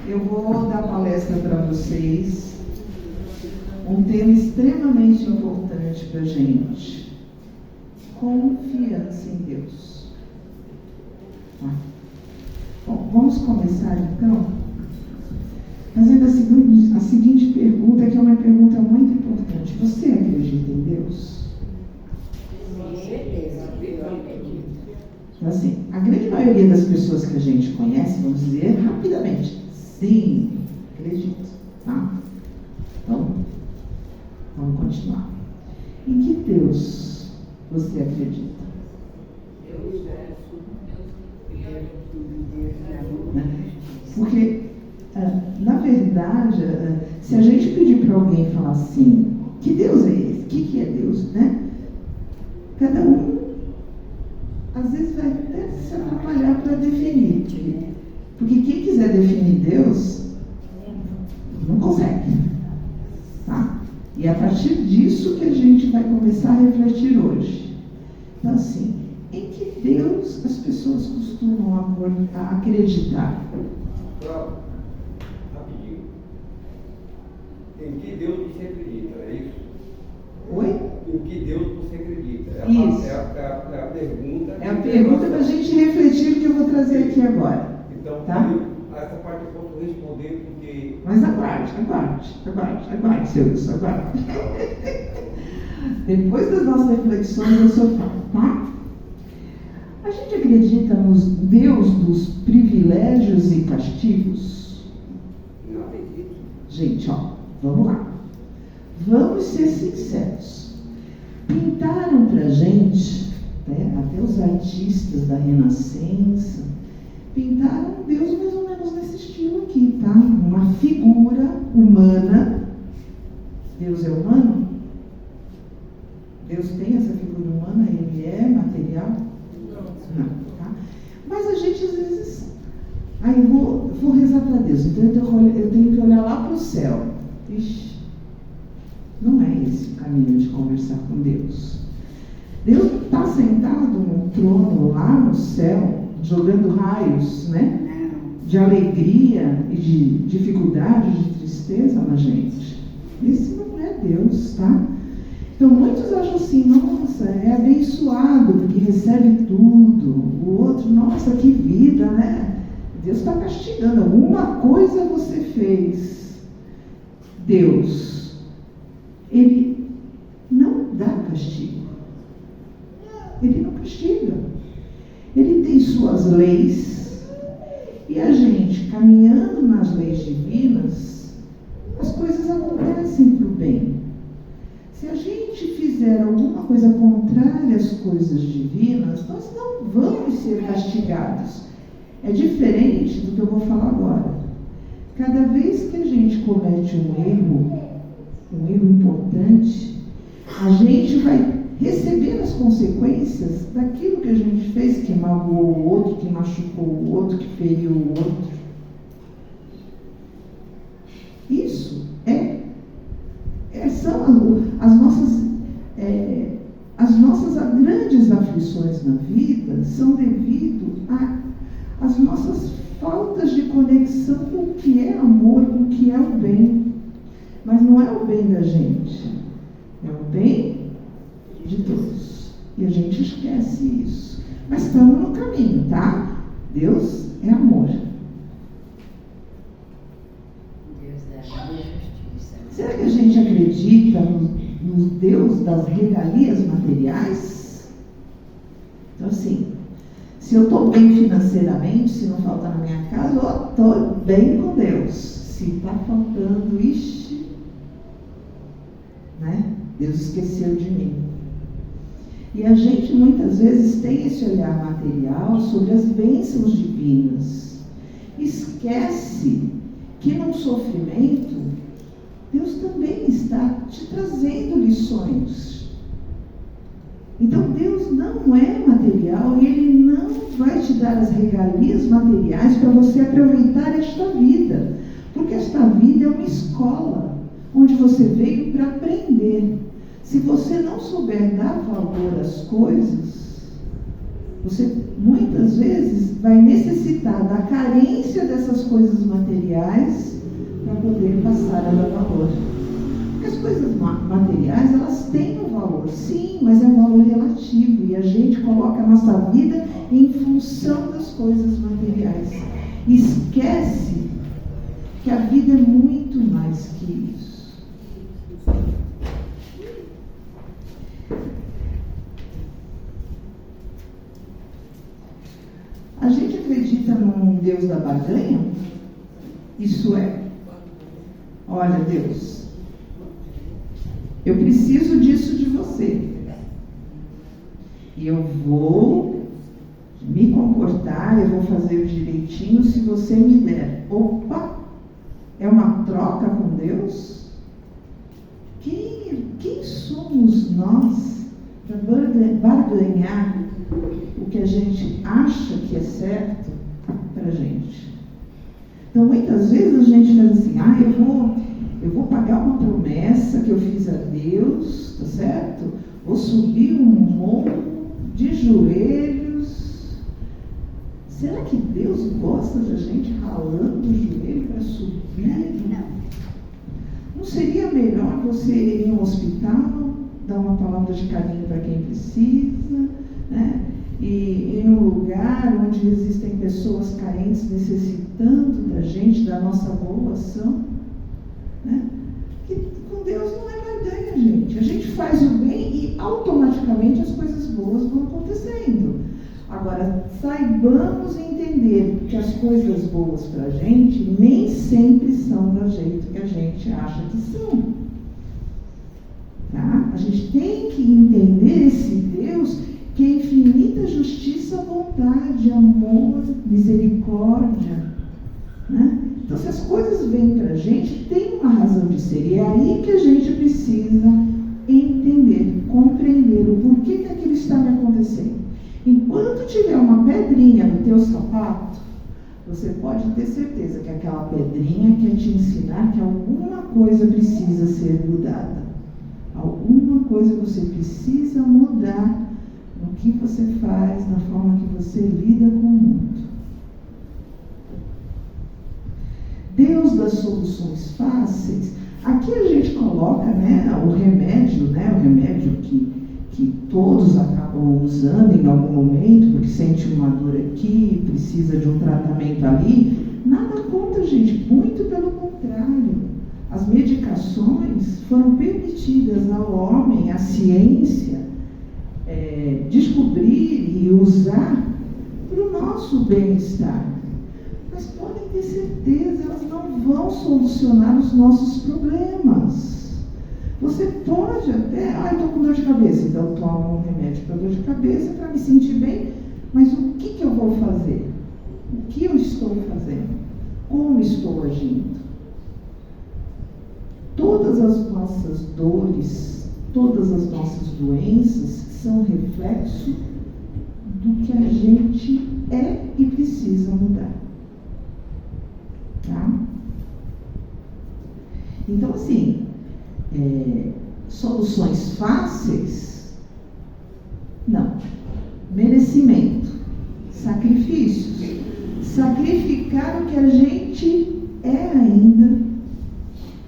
Eu vou dar palestra para vocês, um tema extremamente importante para a gente: confiança em Deus. Tá? Bom, vamos começar então fazendo a seguinte pergunta, que é uma pergunta muito importante. Você acredita em Deus? Com certeza. Então, assim, a grande maioria das pessoas que a gente conhece, vamos dizer rapidamente, sim, acredito, tá? Então, vamos continuar. Em que Deus você acredita? Porque, na verdade, se a gente pedir para alguém falar assim, que Deus é esse? O que é Deus, né? Cada um, às vezes, vai até se atrapalhar para definir. Porque quem quiser definir Deus, não consegue. Tá? E é a partir disso que a gente vai começar a refletir hoje. Então, assim, em que Deus as pessoas costumam acreditar? Rapidinho. Em que Deus você acredita, é isso? Oi? Em que Deus você acredita? Isso. É a pergunta. É a pergunta para a gente refletir que eu vou trazer aqui agora. Então, tá? Essa parte eu posso responder porque... Mas aguarde, Seus, aguarde. Depois das nossas reflexões eu só falo, tá? A gente acredita nos Deus dos privilégios e castigos? Não acredito. Gente, vamos lá. Vamos ser sinceros. Pintaram pra gente, né, até os artistas da Renascença, pintaram Deus mais ou menos nesse estilo aqui, tá? Uma figura humana. Deus é humano? Deus tem essa figura humana? Ele é material? Não, tá? Mas a gente às vezes... eu vou rezar para Deus, então eu tenho que olhar lá para o céu. Ixi, não é esse o caminho de conversar com Deus. Deus não está sentado num trono lá no céu, jogando raios, né? De alegria e de dificuldade, de tristeza na gente. Esse não é Deus, tá? Então muitos acham assim, nossa, é abençoado porque recebe tudo. O outro, nossa, que vida, né? Deus está castigando, alguma coisa você fez. Deus, Ele não dá castigo. Ele não castiga. Ele tem suas leis. E a gente, caminhando nas leis divinas, as coisas acontecem para o bem. Se a gente fizer alguma coisa contrária às coisas divinas, nós não vamos ser castigados. É diferente do que eu vou falar agora. Cada vez que a gente comete um erro importante, a gente vai receber as consequências daquilo que a gente fez, que magoou o outro, que machucou o outro, que feriu o outro. Isso são as nossas grandes aflições na vida, são devido às nossas faltas de conexão com o que é amor, com o que é o bem. Mas não é o bem da gente, é o bem de todos. E a gente esquece isso. Mas estamos no caminho, tá? Deus é amor. Deus é amor e justiça. Será que a gente acredita no Deus das regalias materiais? Então, assim, se eu estou bem financeiramente, se não falta na minha casa, eu estou bem com Deus. Se está faltando, né? Deus esqueceu de mim. E a gente muitas vezes tem esse olhar material sobre as bênçãos divinas. Esquece que no sofrimento, Deus também está te trazendo lições. Então Deus não é material e Ele não vai te dar as regalias materiais para você aproveitar esta vida. Porque esta vida é uma escola, onde você veio para aprender. Se você não souber dar valor às coisas, Você muitas vezes vai necessitar da carência dessas coisas materiais para poder passar a dar valor. Porque as coisas materiais, elas têm um valor, sim, mas é um valor relativo. E a gente coloca a nossa vida em função das coisas materiais. E esquece que a vida é muito mais que isso. A gente acredita num Deus da barganha? Isso é, olha, Deus, eu preciso disso de você. E eu vou me comportar, eu vou fazer direitinho se você me der. Opa! É uma troca com Deus? Quem somos nós para barganhar o que a gente acha que é certo para a gente? Então, muitas vezes a gente faz assim, eu vou pagar uma promessa que eu fiz a Deus, tá certo? Vou subir um morro de joelhos. Será que Deus gosta de a gente ralando o joelho para subir? Não seria melhor você ir no hospital, dar uma palavra de carinho para quem precisa, né? E ir num lugar onde existem pessoas carentes necessitando da gente, da nossa boa ação, né? Que com Deus não é barganha, gente. A gente faz o bem e automaticamente as coisas boas vão acontecendo. Agora, saibamos entender que as coisas boas para a gente nem sempre são do jeito que a gente acha que são. Tá? A gente tem que entender esse Deus que é infinita justiça, bondade, amor, misericórdia. Né? Então, se as coisas vêm para a gente, tem uma razão de ser. E é aí que a gente precisa entender, compreender o porquê que aquilo está me acontecendo. Enquanto tiver uma pedrinha no teu sapato, você pode ter certeza que aquela pedrinha quer te ensinar que alguma coisa precisa ser mudada. Alguma coisa você precisa mudar no que você faz, na forma que você lida com o mundo. Deus das soluções fáceis. Aqui a gente coloca, né, o remédio que todos acabam usando em algum momento, porque sente uma dor aqui, precisa de um tratamento ali. Nada contra, gente, muito pelo contrário. As medicações foram permitidas ao homem, à ciência, descobrir e usar para o nosso bem-estar. Mas podem ter certeza, elas não vão solucionar os nossos problemas. Você pode até, estou com dor de cabeça, então toma um remédio para dor de cabeça para me sentir bem, mas o que eu vou fazer? O que eu estou fazendo? Como estou agindo? Todas as nossas dores, todas as nossas doenças são reflexo do que a gente é e precisa mudar. Tá? Então, assim, soluções fáceis? Não. Merecimento, sacrifícios. Sacrificar o que a gente é ainda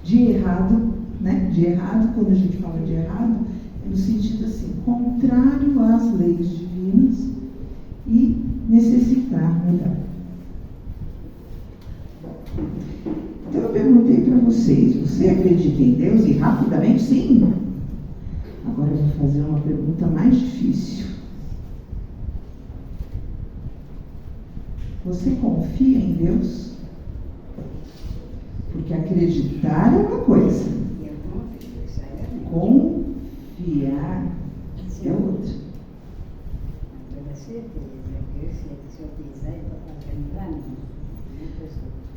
de errado, né? De errado, quando a gente fala de errado, é no sentido assim, contrário às leis divinas e necessitar mudar. Então eu perguntei para vocês, você acredita em Deus? E rapidamente, sim. Agora eu vou fazer uma pergunta mais difícil. Você confia em Deus? Porque acreditar é uma coisa. Confiar é outra.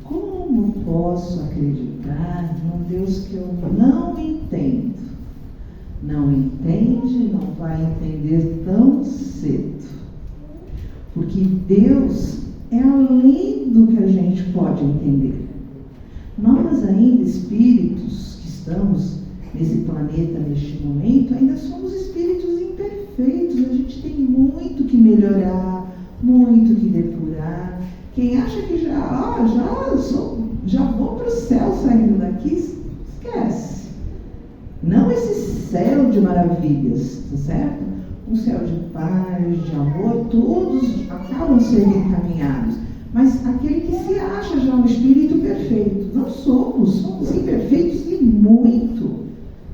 Como posso acreditar num Deus que eu não entendo? Não entende, não vai entender tão cedo. Porque Deus é além do que a gente pode entender. Nós ainda, espíritos que estamos nesse planeta, neste momento, ainda somos espíritos imperfeitos. A gente tem muito que melhorar, muito que depurar. Quem acha que já vou para o céu saindo daqui, esquece. Não esse céu de maravilhas, tá certo? Um céu de paz, de amor, todos acabam sendo encaminhados. Mas aquele que se acha já um espírito perfeito, não somos imperfeitos e muito.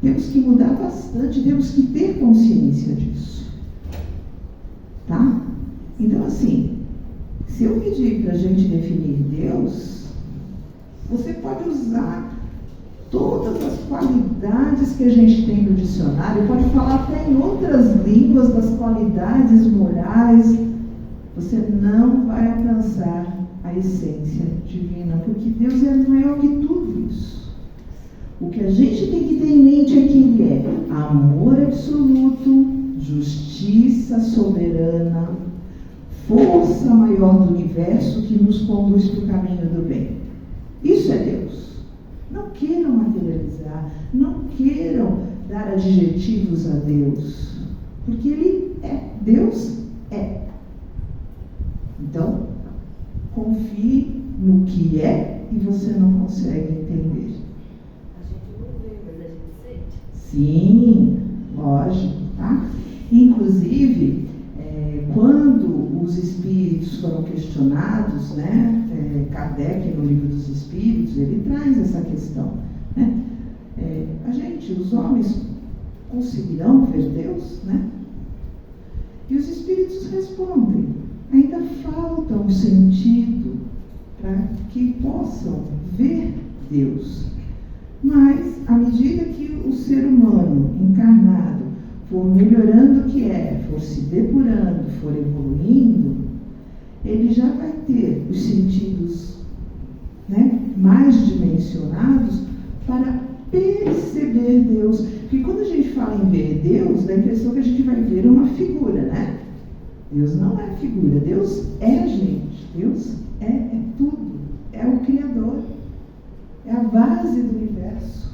Temos que mudar bastante, temos que ter consciência disso. Tá? Então, assim, se eu pedir para a gente definir Deus, você pode usar todas as qualidades que a gente tem no dicionário, pode falar até em outras línguas das qualidades morais, você não vai alcançar a essência divina, porque Deus é maior que tudo isso. O que a gente tem que ter em mente é que Ele é amor absoluto, justiça soberana, força maior do universo que nos conduz para o caminho do bem. Isso é Deus. Não queiram materializar, não queiram dar adjetivos a Deus, porque Ele é. Deus é. Então, confie no que é e você não consegue entender. A gente não vê, mas a gente sente. Sim, lógico, tá? Inclusive, quando os espíritos foram questionados, né? Kardec, no Livro dos Espíritos, ele traz essa questão, né? Os homens conseguirão ver Deus, né? E os espíritos respondem: ainda falta um sentido para que possam ver Deus. Mas, à medida que o ser humano encarnado for melhorando o que é, for se depurando, for evoluindo, ele já vai ter os sentidos, né, mais dimensionados para perceber Deus. Porque quando a gente fala em ver Deus, dá a impressão que a gente vai ver uma figura, né? Deus não é figura, Deus é a gente. Deus é tudo, é o Criador, é a base do universo.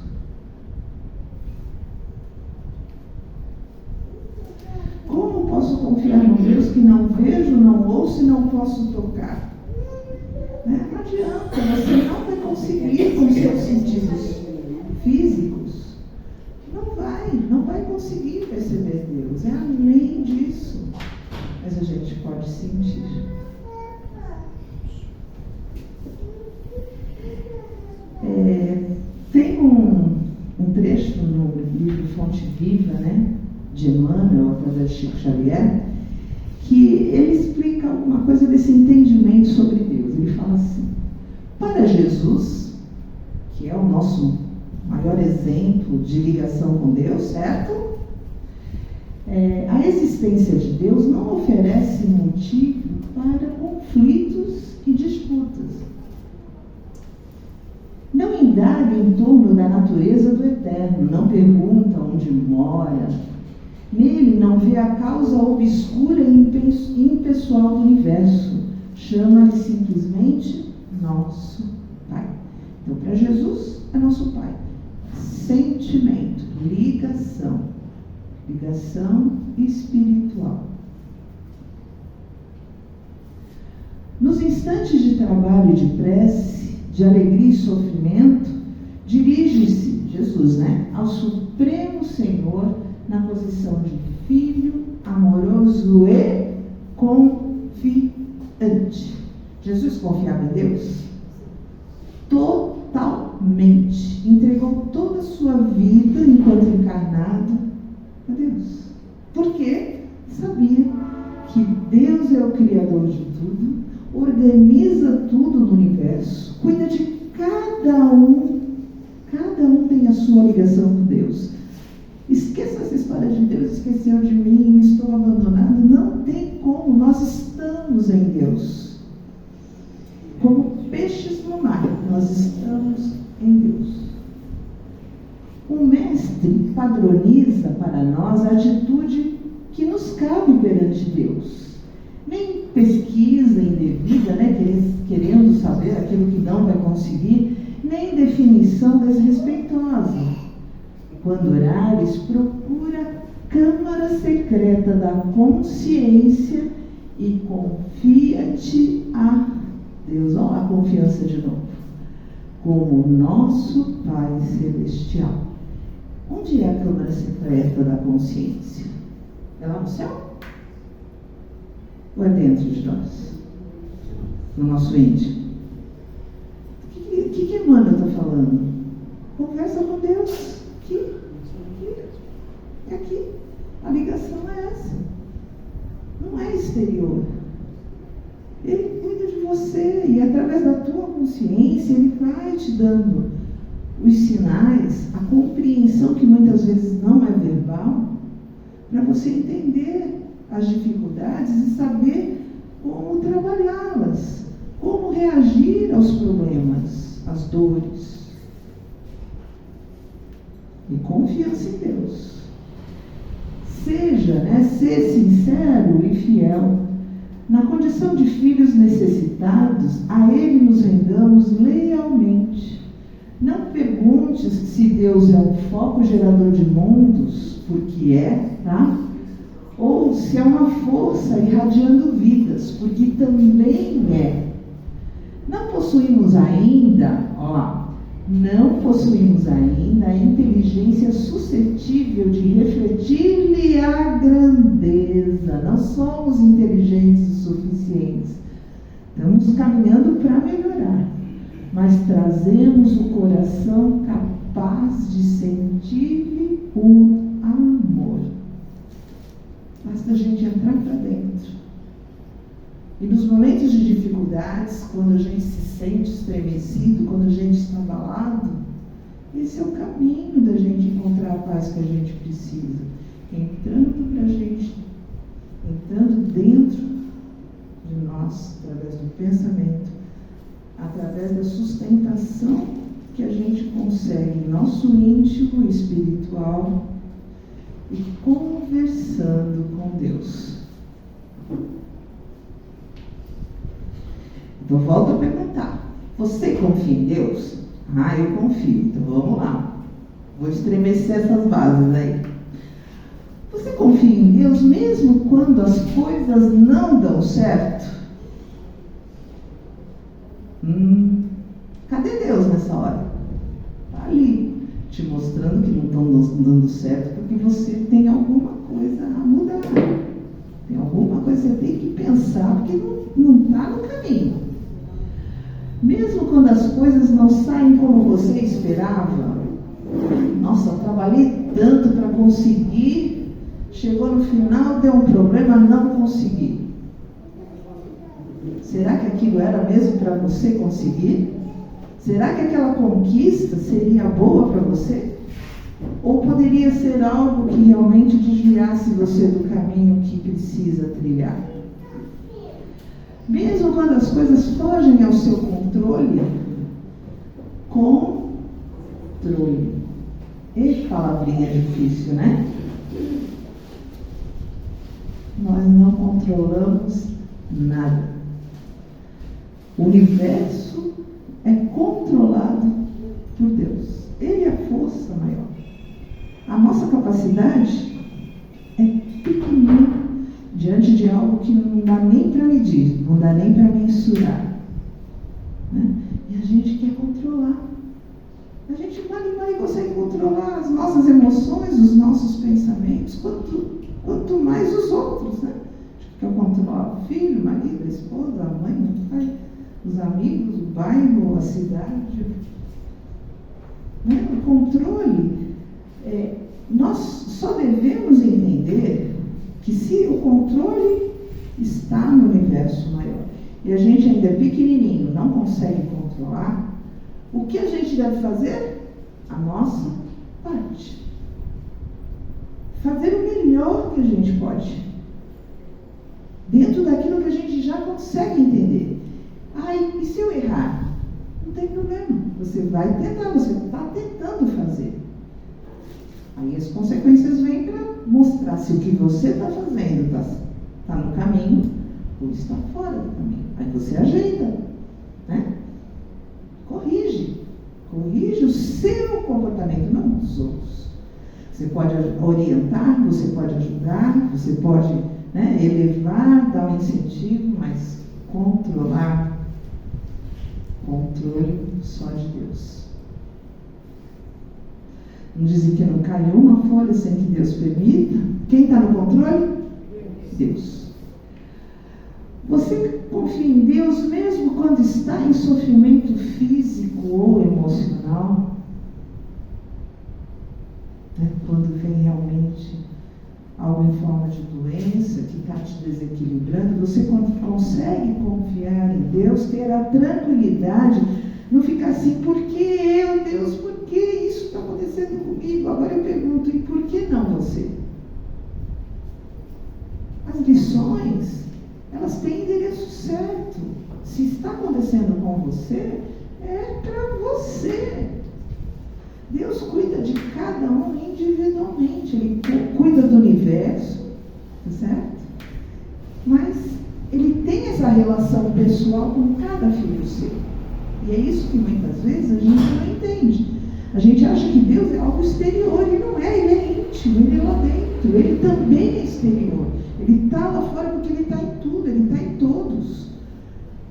Como posso confiar num Deus que não vejo, não ouço e não posso tocar? Né? Não adianta, você não vai conseguir com seus sentidos físicos. Não vai conseguir perceber Deus. É além disso. Mas a gente pode sentir. Tem um trecho no livro Fonte Viva, né, de Emmanuel, através de Chico Xavier, que ele explica alguma coisa desse entendimento sobre Deus. Ele fala assim: para Jesus, que é o nosso maior exemplo de ligação com Deus, certo? A existência de Deus não oferece motivo para conflitos e disputas. Não indaga em torno da natureza do eterno, não pergunta onde mora. Nele não vê a causa obscura e impessoal do universo. Chama-lhe simplesmente nosso Pai. Então, para Jesus, é nosso Pai. Sentimento, ligação espiritual. Nos instantes de trabalho e de prece, de alegria e sofrimento, dirige-se, Jesus, né, ao Supremo Senhor na posição de filho amoroso e confiante. Jesus confiava em Deus totalmente, entregou toda a sua vida enquanto encarnado a Deus. Porque sabia que Deus é o Criador de tudo, organiza tudo no universo, cuida de cada um tem a sua ligação com Deus. Esqueça essa história de Deus esqueceu de mim, estou abandonado. Não tem como, nós estamos em Deus. Como peixes no mar, nós estamos em Deus. O Mestre padroniza para nós a atitude que nos cabe perante Deus. Nem pesquisa indevida, né, querendo saber aquilo que não vai conseguir, nem definição desrespeitosa. Quando orares, procura câmara secreta da consciência e confia-te a Deus. Olha a confiança de novo. Como nosso Pai Celestial. Onde é a câmara secreta da consciência? É lá no céu? Ou é dentro de nós? No nosso íntimo? O que Emmanuel está falando? Conversa com Deus. Aqui. É aqui. A ligação é essa. Não é exterior. Ele cuida de você e através da tua consciência Ele vai te dando os sinais, a compreensão que muitas vezes não é verbal, para você entender as dificuldades e saber como trabalhá-las, como reagir aos problemas, às dores. E confiança em Deus. Ser sincero e fiel. Na condição de filhos necessitados, a Ele nos rendamos lealmente. Não perguntes se Deus é um foco gerador de mundos, porque é, tá? Ou se é uma força irradiando vidas, porque também é. Não possuímos ainda a inteligência suscetível de refletir-lhe a grandeza. Não somos inteligentes o suficientes. Estamos caminhando para melhorar. Mas trazemos o coração capaz de sentir-lhe o amor. Basta a gente entrar para dentro. E nos momentos de dificuldades, quando a gente se sente estremecido, quando a gente está abalado, esse é o caminho da gente encontrar a paz que a gente precisa. Entrando dentro de nós, através do pensamento, através da sustentação que a gente consegue em nosso íntimo espiritual e conversando com Deus. Então, volto a perguntar. Você confia em Deus? Ah, eu confio. Então, vamos lá. Vou estremecer essas bases aí. Você confia em Deus mesmo quando as coisas não dão certo? Cadê Deus nessa hora? Está ali, te mostrando que não estão dando certo porque você tem alguma coisa a mudar. Tem alguma coisa que você tem que pensar porque não está no caminho. Mesmo quando as coisas não saem como você esperava, nossa, eu trabalhei tanto para conseguir, chegou no final, deu um problema, não consegui. Será que aquilo era mesmo para você conseguir? Será que aquela conquista seria boa para você? Ou poderia ser algo que realmente desviasse você do caminho que precisa trilhar? Mesmo quando as coisas fogem ao seu controle, e palavrinha difícil, né? Nós não controlamos nada. O universo é controlado por Deus. Ele é a força maior. A nossa capacidade é pequenina diante de algo que não dá nem para medir, não dá nem para mensurar. Né? E a gente quer controlar. A gente mal consegue controlar as nossas emoções, os nossos pensamentos, quanto mais os outros. Né? A gente quer controlar o filho, o marido, a esposa, a mãe, o pai, os amigos, o bairro, a cidade. Né? O controle, nós só devemos entender que se o controle está no universo maior e a gente ainda é pequenininho, não consegue controlar, o que a gente deve fazer? A nossa parte. Fazer o melhor que a gente pode. Dentro daquilo que a gente já consegue entender. E se eu errar? Não tem problema. Você vai tentar, você está tentando fazer. Aí as consequências vêm para mostrar se o que você está fazendo está no caminho ou está fora do caminho. Aí você ajeita, né? Corrige o seu comportamento, não dos outros. Você pode orientar, você pode ajudar, você pode, né, elevar, dar um incentivo, mas controlar, controle só de Deus. Não dizem que não cai uma folha sem que Deus permita? Quem está no controle? Deus. Você confia em Deus mesmo quando está em sofrimento físico ou emocional? Quando vem realmente algo em forma de doença que está te desequilibrando, você consegue confiar em Deus, ter a tranquilidade, não ficar assim, por que eu, Deus, por que isso está acontecendo comigo? Agora eu pergunto, e por que não você? As lições, elas têm endereço certo. Se está acontecendo com você, é para você. Deus cuida de cada um individualmente. Ele cuida do universo, tá certo? Mas Ele tem essa relação pessoal com cada filho seu. E é isso que muitas vezes a gente não entende. A gente acha que Deus é algo exterior. Ele não é, Ele é íntimo, Ele é lá dentro. Ele também é exterior. Ele está lá fora porque Ele está em tudo, Ele está em todos.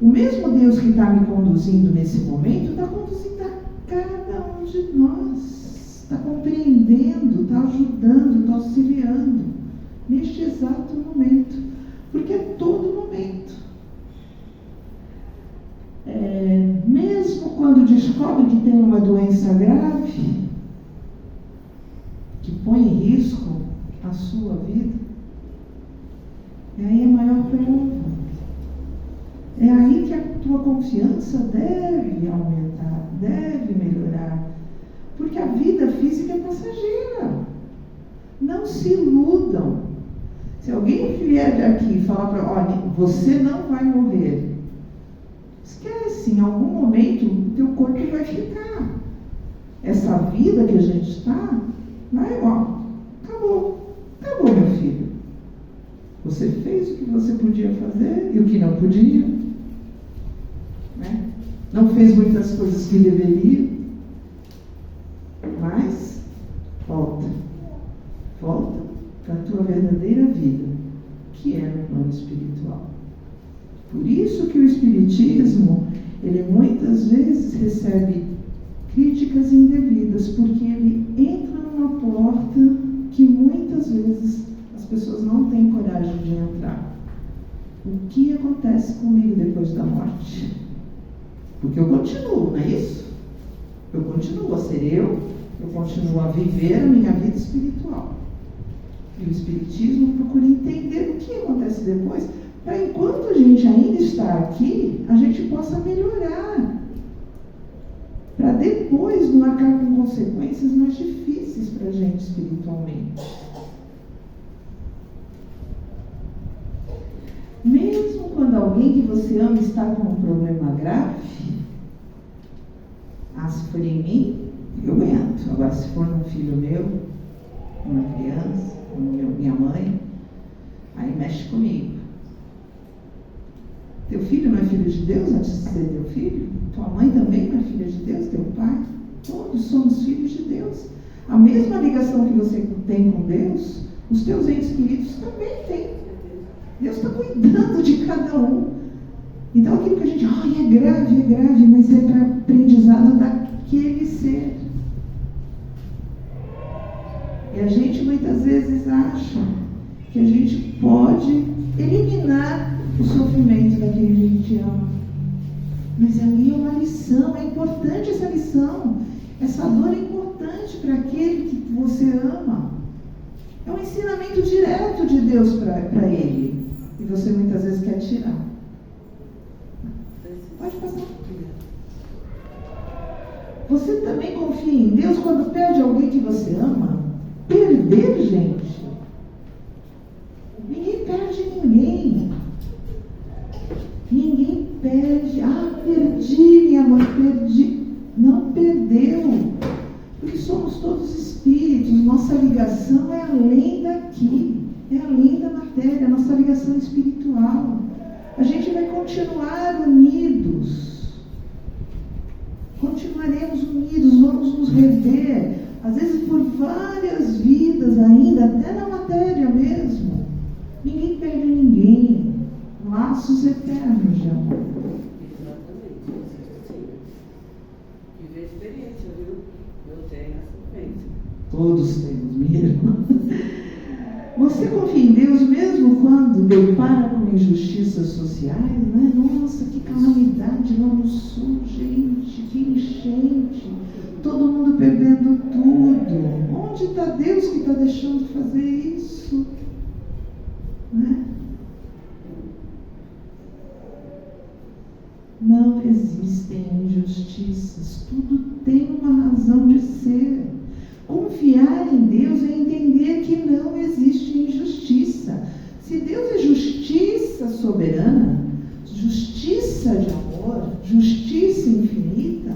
O mesmo Deus que está me conduzindo nesse momento, está conduzindo a cada um de nós. Está compreendendo, está ajudando, está auxiliando. Neste exato momento. Porque é todo momento. Mesmo quando descobre que tem uma doença grave, que põe em risco a sua vida, é aí a maior prova. É aí que a tua confiança deve aumentar, deve melhorar. Porque a vida física é passageira. Não se iludam. Se alguém vier daqui e falar para olha, você não vai morrer. Esquece, em algum momento o teu corpo vai ficar. Essa vida que a gente está, vai, acabou. Acabou, meu filho. Você fez o que você podia fazer e o que não podia. Né? Não fez muitas coisas que deveria. Mas, volta para a tua verdadeira vida, que é no plano espiritual. Por isso que o Espiritismo, ele muitas vezes recebe críticas indevidas, porque ele entra numa porta que muitas vezes as pessoas não têm coragem de entrar. O que acontece comigo depois da morte? Porque eu continuo, não é isso? Eu continuo a ser eu continuo a viver a minha vida espiritual. E o Espiritismo procura entender o que acontece depois, para enquanto a gente ainda está aqui, a gente possa melhorar. Para depois não arcar com consequências mais difíceis para a gente espiritualmente. Mesmo quando alguém que você ama está com um problema grave, se for em mim, eu aguento. Agora, se for num filho meu, uma criança, minha mãe, aí mexe comigo. Teu filho não é filho de Deus antes de ser teu filho? Tua mãe também não é filha de Deus? Teu pai? Todos somos filhos de Deus. A mesma ligação que você tem com Deus, os teus entes queridos também têm. Deus está cuidando de cada um. Então aquilo que a gente, é grave, mas é para aprendizado daquele ser. E a gente muitas vezes acha que a gente pode eliminar o sofrimento daquele que a gente ama. Mas ali é uma lição, é importante essa lição. Essa dor é importante para aquele que você ama. É um ensinamento direto de Deus para ele. E você muitas vezes quer tirar. Pode passar. Você também confia em Deus quando perde alguém que você ama? Perder, gente. Ninguém perde ninguém. Ninguém perde. Perdi, minha mãe, perdi. Não perdeu. Porque somos todos espíritos. Nossa ligação é além daqui. É além da matéria. Nossa ligação espiritual. A gente vai continuar unidos. Continuaremos unidos. Vamos nos rever. Às vezes por várias vidas. vidas ainda, até na matéria mesmo. Ninguém perde ninguém. Laços eternos de amor. Exatamente, sim. Viver experiência, viu? Eu tenho essa vivência. Todos temos, minha irmã. Você confia em Deus mesmo quando depara com injustiças sociais, né? Nossa, que calamidade lá no sul, gente, que enchente. Todo mundo perdendo tudo. Onde está Deus que está deixando fazer isso? Né? Não existem injustiças. Tudo tem uma razão de ser. Confiar em Deus é entender que não existe injustiça. Se Deus é justiça soberana, justiça de amor, justiça infinita,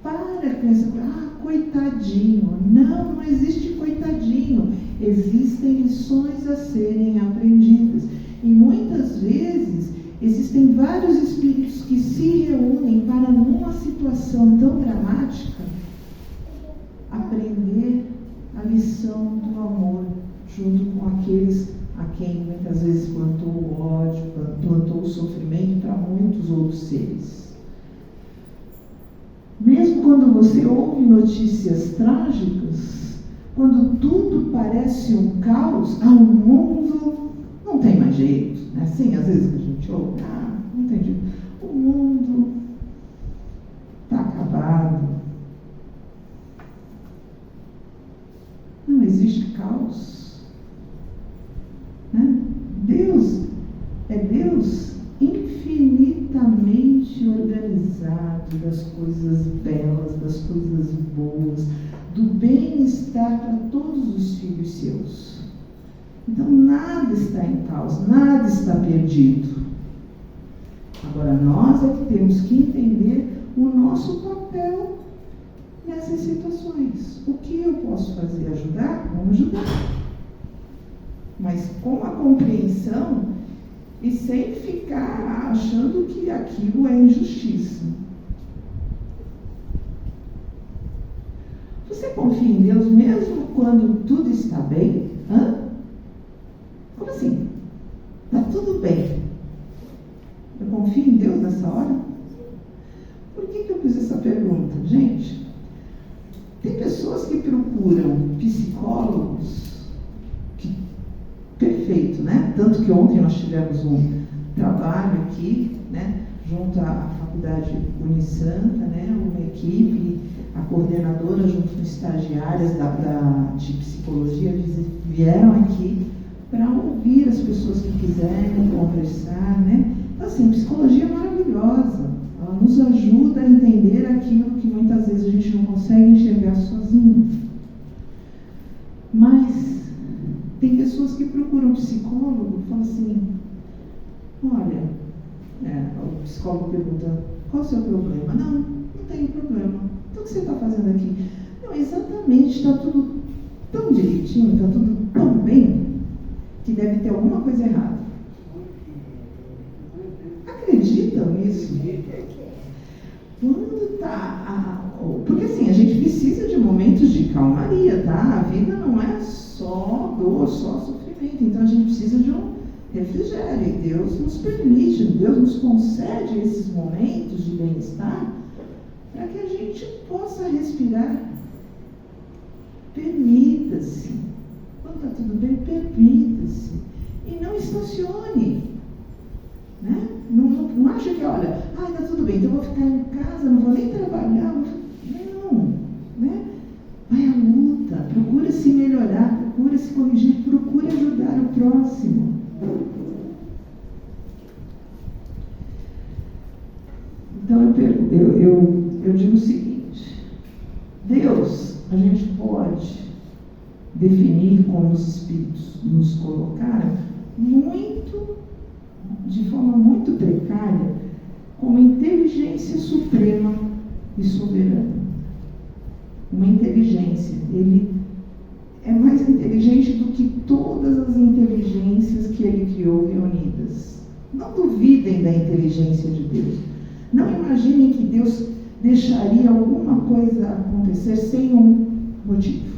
para com essa coisa, coitadinho. Não existe coitadinho. Existem lições a serem aprendidas. E muitas vezes existem vários espíritos que se reúnem para, numa situação tão dramática, aprender a lição do amor, junto com aqueles a quem muitas vezes plantou o ódio, plantou o sofrimento para muitos outros seres. Mesmo quando você ouve notícias trágicas, quando tudo parece um caos, o mundo não tem mais jeito, né? Assim, às vezes que a gente ouve, não tem jeito, o mundo está acabado. Não existe caos. Né? Deus é Deus infinitamente organizado das coisas belas, das coisas boas, do bem-estar para todos os filhos seus. Então nada está em caos, nada está perdido. Agora nós é que temos que entender o nosso papel nessas situações. O que eu posso fazer? Ajudar? Vamos ajudar. Mas com a compreensão e sem ficar achando que aquilo é injustiça. Você confia em Deus mesmo quando tudo está bem? Como assim? Está tudo bem. Eu confio em Deus nessa hora? Por que eu fiz essa pergunta? Gente, tem pessoas que procuram psicólogos, perfeito, né? Tanto que ontem nós tivemos um trabalho aqui, né? Junto à Faculdade Unisanta, né? Uma equipe, a coordenadora junto com estagiárias de psicologia, eles vieram aqui para ouvir as pessoas que quiserem conversar, né? Então, assim, psicologia é maravilhosa. Ela nos ajuda a entender aquilo que muitas vezes a gente não consegue enxergar sozinho. Mas tem pessoas que procuram um psicólogo e falam assim, olha, o psicólogo pergunta, qual é o seu problema? Não tem problema. Então o que você está fazendo aqui? Não, exatamente, está tudo tão direitinho, está tudo tão bem, que deve ter alguma coisa errada. Acreditam nisso? Quando está... Porque assim, a gente precisa de momentos de calmaria, tá? A vida não é só dor, só sofrimento. Então a gente precisa de um refrigério. E Deus nos permite, Deus nos concede esses momentos de bem-estar para que a gente possa respirar. Permita-se. Quando está tudo bem, permita-se. E não estacione. Né? Não acha que, olha, está tudo bem, então eu vou ficar em casa, não vou nem trabalhar. Não, né? Vai à luta, procura se melhorar, procura se corrigir, procura ajudar o próximo. Então eu digo o seguinte, Deus, a gente pode definir como os Espíritos nos colocaram de forma muito precária, como inteligência suprema e soberana. Uma inteligência. Ele é mais inteligente do que todas as inteligências que ele criou reunidas. Não duvidem da inteligência de Deus. Não imaginem que Deus deixaria alguma coisa acontecer sem um motivo.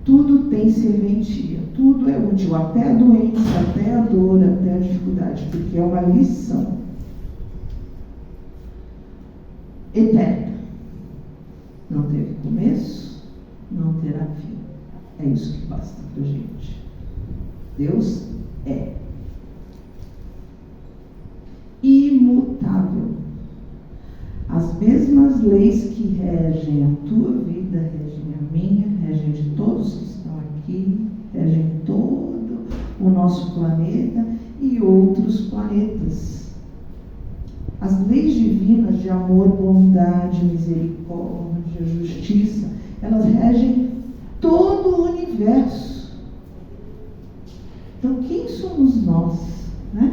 Tudo tem serventia, tudo é útil, até a doença, até a dor, até a dificuldade, porque é uma lição eterna. Não teve começo, não terá fim. É isso que basta pra gente. Deus é imutável. As mesmas leis que regem a tua vida, regem a minha, regem de todos que estão aqui, regem todo o nosso planeta e outros planetas. As leis divinas de amor, bondade, misericórdia, justiça, elas regem todo o universo. Então, quem somos nós, né?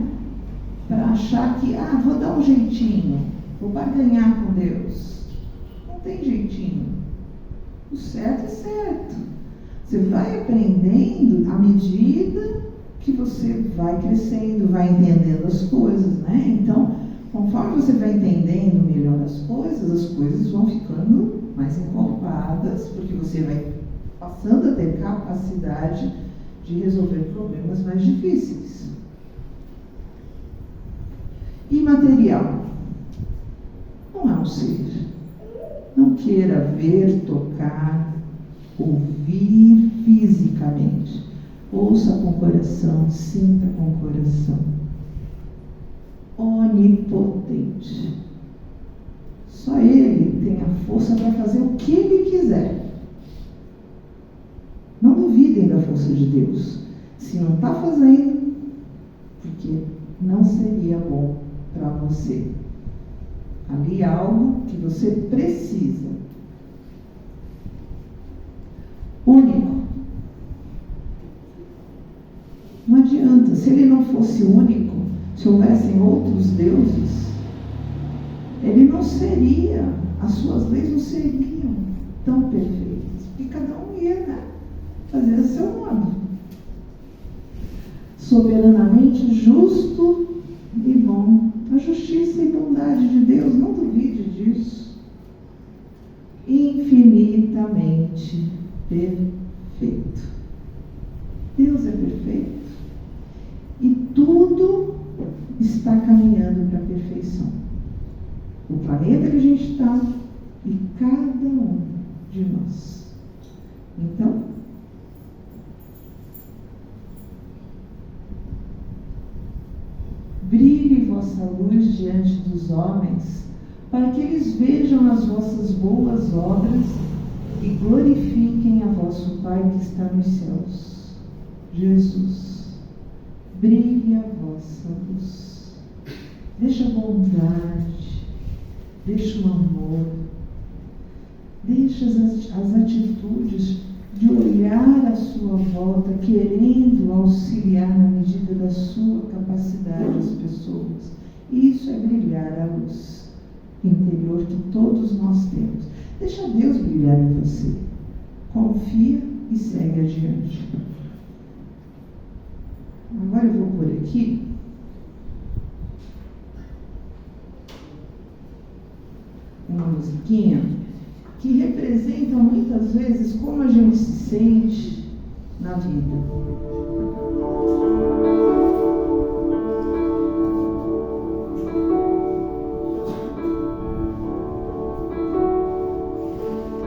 Para achar que, vou dar um jeitinho, vou barganhar com Deus. Não tem jeitinho. O certo é certo. Você vai aprendendo à medida que você vai crescendo, vai entendendo as coisas, né? Então, conforme você vai entendendo melhor as coisas vão ficando mais encorpadas, porque você vai passando a ter capacidade de resolver problemas mais difíceis. Imaterial. Não é um ser. Não queira ver, tocar, ouvir fisicamente. Ouça com o coração, sinta com o coração. Onipotente. Só Ele tem a força para fazer o que Ele quiser. Não duvidem da força de Deus. Se não está fazendo, porque não seria bom para você. Ali há algo que você precisa. Único. Não adianta. Se Ele não fosse único, se houvessem outros deuses, Ele não seria, as suas leis não seriam tão perfeitas, porque cada um ia, né, fazer a seu modo. Soberanamente justo e bom. A justiça e bondade de Deus, não duvide disso. Infinitamente perfeito. Deus é perfeito. E tudo está caminhando para a perfeição. O planeta que a gente está e cada um de nós. Então, brilhe vossa luz diante dos homens, para que eles vejam as vossas boas obras e glorifiquem a vosso Pai que está nos céus. Jesus, brilhe a vossa luz. Deixa a bondade, deixa o amor, deixa as atitudes de olhar à sua volta, querendo auxiliar na medida da sua capacidade as pessoas. Isso é brilhar a luz interior que todos nós temos. Deixa Deus brilhar em você. Confia e segue adiante. Agora eu vou por aqui uma musiquinha que representa muitas vezes como a gente se sente na vida.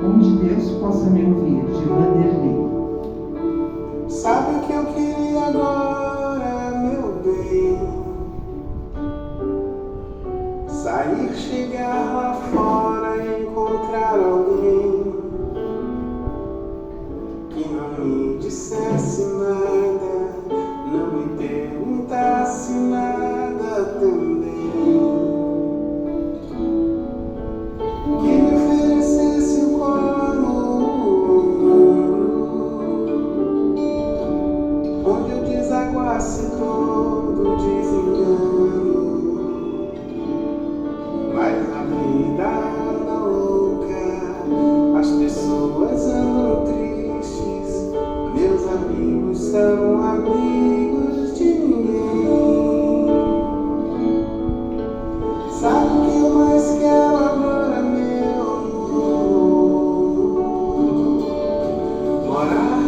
Onde Deus possa me ouvir, de Vanderlei. Sabe o que eu queria agora, meu bem? Sair, chegar lá fora e encontrar alguém que não me dissesse nada, não me perguntasse nada também, que me oferecesse o colo, onde eu desaguasse todo desengano. Mas a vida anda louca, as pessoas andam tristes, meus amigos são amigos de ninguém. Sabe o que eu mais quero agora, meu amor? Morar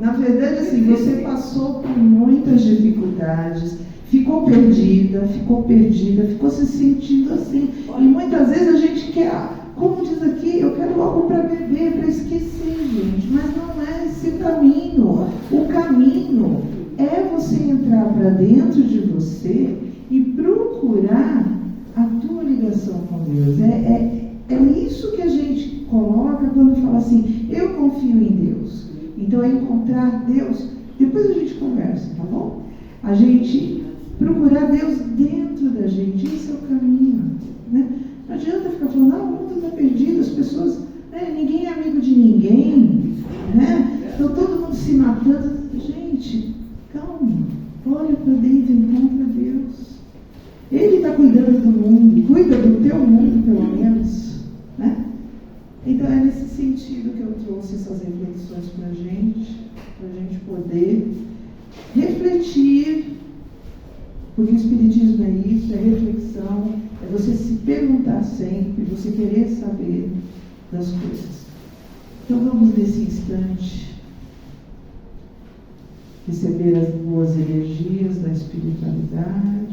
Na verdade, assim, você passou por muitas dificuldades, ficou perdida, ficou se sentindo assim. E muitas vezes a gente quer, como diz aqui, eu quero algo para beber, para esquecer, gente. Mas não é esse o caminho. O caminho é você entrar para dentro de você e procurar a tua ligação com Deus. É isso que a gente coloca quando fala assim, eu confio em Deus. Então é encontrar Deus. Depois a gente conversa, tá bom? A gente procurar Deus dentro da gente. Esse é o caminho, né? Não adianta ficar falando, o mundo está perdido, as pessoas, né, ninguém é amigo de ninguém, né? Então todo mundo se matando. Gente, calma, olha para dentro e encontra Deus. Ele está cuidando do mundo, cuida do teu mundo pelo menos, né? Então é nesse sentido que eu trouxe essas reflexões para a gente poder refletir, porque o Espiritismo é isso, é reflexão, é você se perguntar sempre, você querer saber das coisas. Então vamos nesse instante receber as boas energias da espiritualidade.